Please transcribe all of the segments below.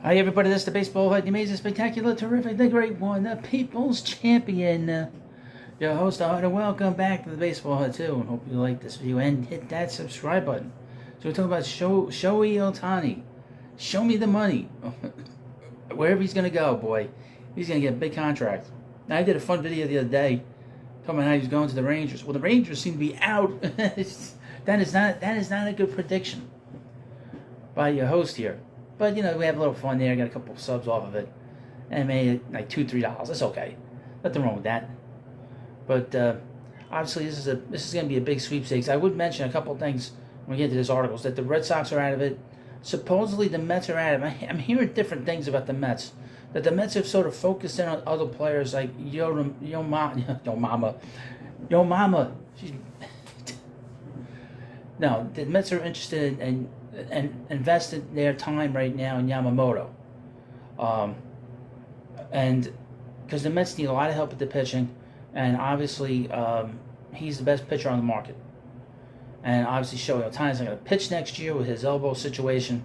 Hi everybody, this is the Baseball Head, the amazing, spectacular, terrific, the great one, the People's Champion. Your host, and welcome back to the Baseball Head too, and hope you like this video and hit that subscribe button. So we're talking about Shohei Ohtani. Show me the money. Wherever he's going to go, boy, he's going to get a big contract. Now, I did a fun video the other day talking about how he was going to the Rangers. Well, the Rangers seem to be out. that is not a good prediction by your host here. But, you know, we have a little fun there. Got a couple of subs off of it. And made like $2, $3. That's okay. Nothing wrong with that. But obviously, this is going to be a big sweepstakes. I would mention a couple of things when we get to this article. That the Red Sox are out of it. Supposedly, the Mets are out of it. I'm hearing different things about the Mets. That the Mets have sort of focused in on other players like Yo Mama. She's... No, the Mets are interested in and invested their time right now in Yamamoto. And because the Mets need a lot of help with the pitching, and obviously he's the best pitcher on the market. And obviously Shohei Ohtani is not going to pitch next year with his elbow situation.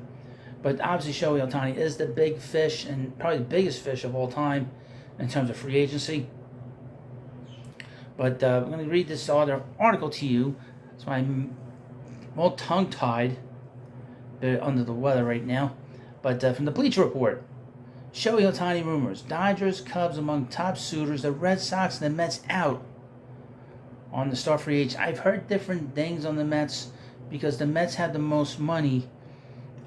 But obviously Shohei Ohtani is the big fish, and probably the biggest fish of all time in terms of free agency. But I'm going to read this other article to you. So I'm all tongue-tied. They're under the weather right now. But from the Bleacher Report, Shohei Ohtani rumors. Dodgers, Cubs among top suitors. The Red Sox and the Mets out on the star free agent. I've heard different things on the Mets because the Mets have the most money.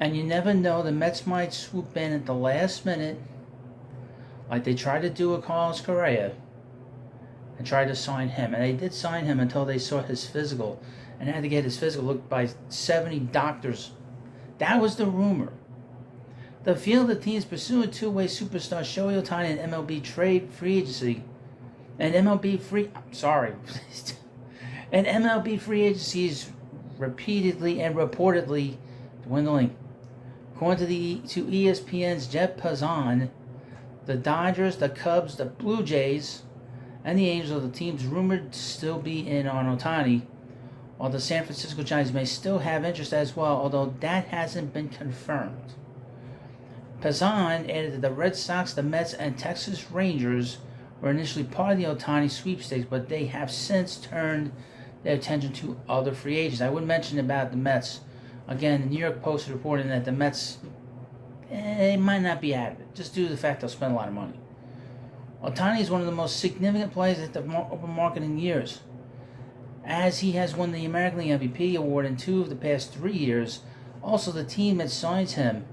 And you never know. The Mets might swoop in at the last minute, like they tried to do with Carlos Correa, and tried to sign him. And they did sign him until they saw his physical. And had to get his physical looked by 70 doctors. That was the rumor. The field of teams pursuing two-way superstar Shohei Ohtani and MLB trade free agency. And MLB free agencies repeatedly and reportedly dwindling. According to ESPN's Jeff Passan, the Dodgers, the Cubs, the Blue Jays, and the Angels are the teams rumored to still be in on Ohtani, while the San Francisco Giants may still have interest as well, although that hasn't been confirmed. Passan added that the Red Sox, the Mets, and Texas Rangers were initially part of the Ohtani sweepstakes, but they have since turned their attention to other free agents. I would mention about the Mets. Again, the New York Post is reporting that the Mets might not be out of it, just due to the fact they'll spend a lot of money. Ohtani is one of the most significant players at the open market in years, as he has won the American League MVP award in 2 of the past 3 years. Also, the team that signs him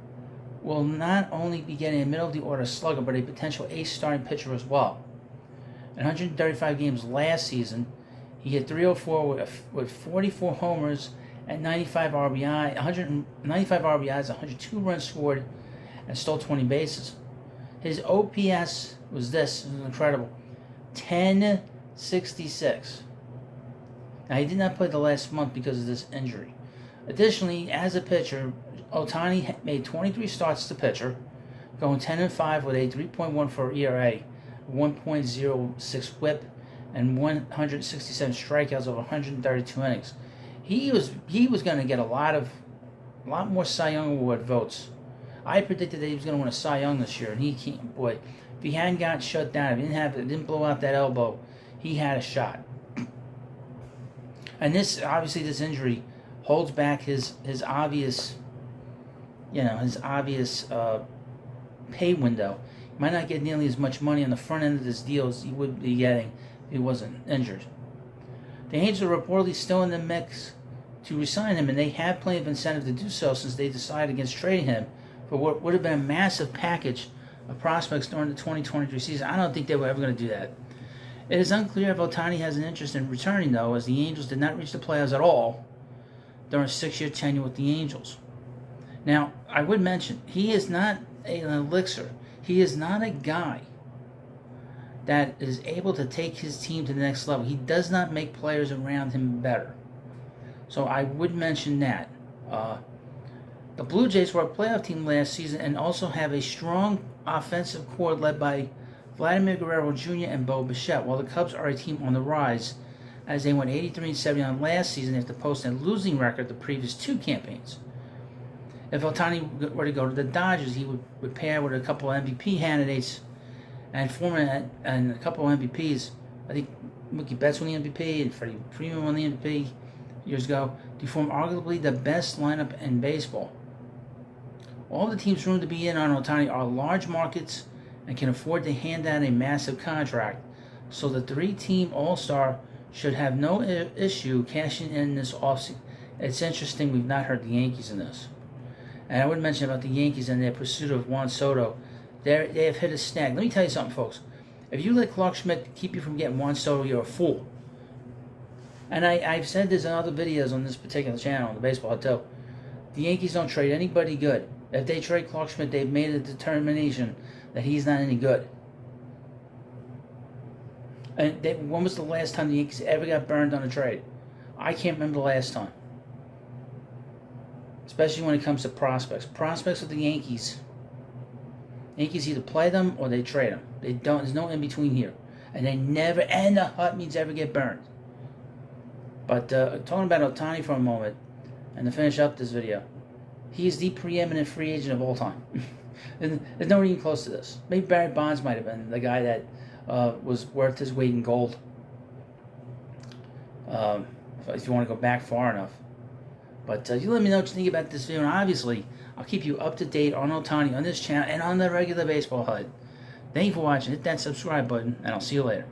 will not only be getting a middle-of-the-order slugger, but a potential ace starting pitcher as well. In 135 games last season, he hit .304 with 44 homers and 95 RBIs, 102 runs scored, and stole 20 bases. His OPS was this is incredible, 1066. Now, he did not play the last month because of this injury. Additionally, as a pitcher, Ohtani made 23 starts as a pitcher, going 10-5 with a 3.14 ERA, 1.06 WHIP, and 167 strikeouts over 132 innings. He was going to get a lot more Cy Young Award votes. I predicted that he was going to win a Cy Young this year, and he can't. Boy, if he hadn't gotten shut down, if he didn't blow out that elbow, he had a shot. And this injury holds back his obvious pay window. He might not get nearly as much money on the front end of this deal as he would be getting if he wasn't injured. The Angels are reportedly still in the mix to resign him, and they have plenty of incentive to do so since they decided against trading him for what would have been a massive package of prospects during the 2023 season. I don't think they were ever going to do that. It is unclear if Ohtani has an interest in returning, though, as the Angels did not reach the playoffs at all during a 6-year tenure with the Angels. Now, I would mention, he is not an elixir. He is not a guy that is able to take his team to the next level. He does not make players around him better. So I would mention that. The Blue Jays were a playoff team last season and also have a strong offensive core led by Vladimir Guerrero Jr. and Bo Bichette, while the Cubs are a team on the rise as they went 83-79 last season after posting a losing record the previous 2 campaigns. if Ohtani were to go to the Dodgers, he would pair with a couple of MVP candidates and and a couple of MVPs. I think Mookie Betts won the MVP and Freddie Freeman won the MVP years ago, to form arguably the best lineup in baseball. All the teams room to be in on Ohtani are large markets and can afford to hand out a massive contract. So the three-team All-Star should have no issue cashing in this offseason. It's interesting we've not heard the Yankees in this. And I would mention about the Yankees and their pursuit of Juan Soto. They have hit a snag. Let me tell you something, folks. If you let Clark Schmidt keep you from getting Juan Soto, you're a fool. And I've said this in other videos on this particular channel, on the Baseball Hut too. The Yankees don't trade anybody good. If they trade Clark Schmidt, they've made a determination that he's not any good. And when was the last time the Yankees ever got burned on a trade? I can't remember the last time. Especially when it comes to prospects. Prospects with the Yankees either play them or they trade them. They don't. There's no in between here, and they never. And the Hut means ever get burned. But talking about Ohtani for a moment, and to finish up this video, he is the preeminent free agent of all time. There's nobody even close to this. Maybe Barry Bonds might have been the guy that was worth his weight in gold. If you want to go back far enough. But you let me know what you think about this video. And obviously, I'll keep you up to date on Ohtani on this channel and on the regular Baseball Hut. Thank you for watching. Hit that subscribe button, and I'll see you later.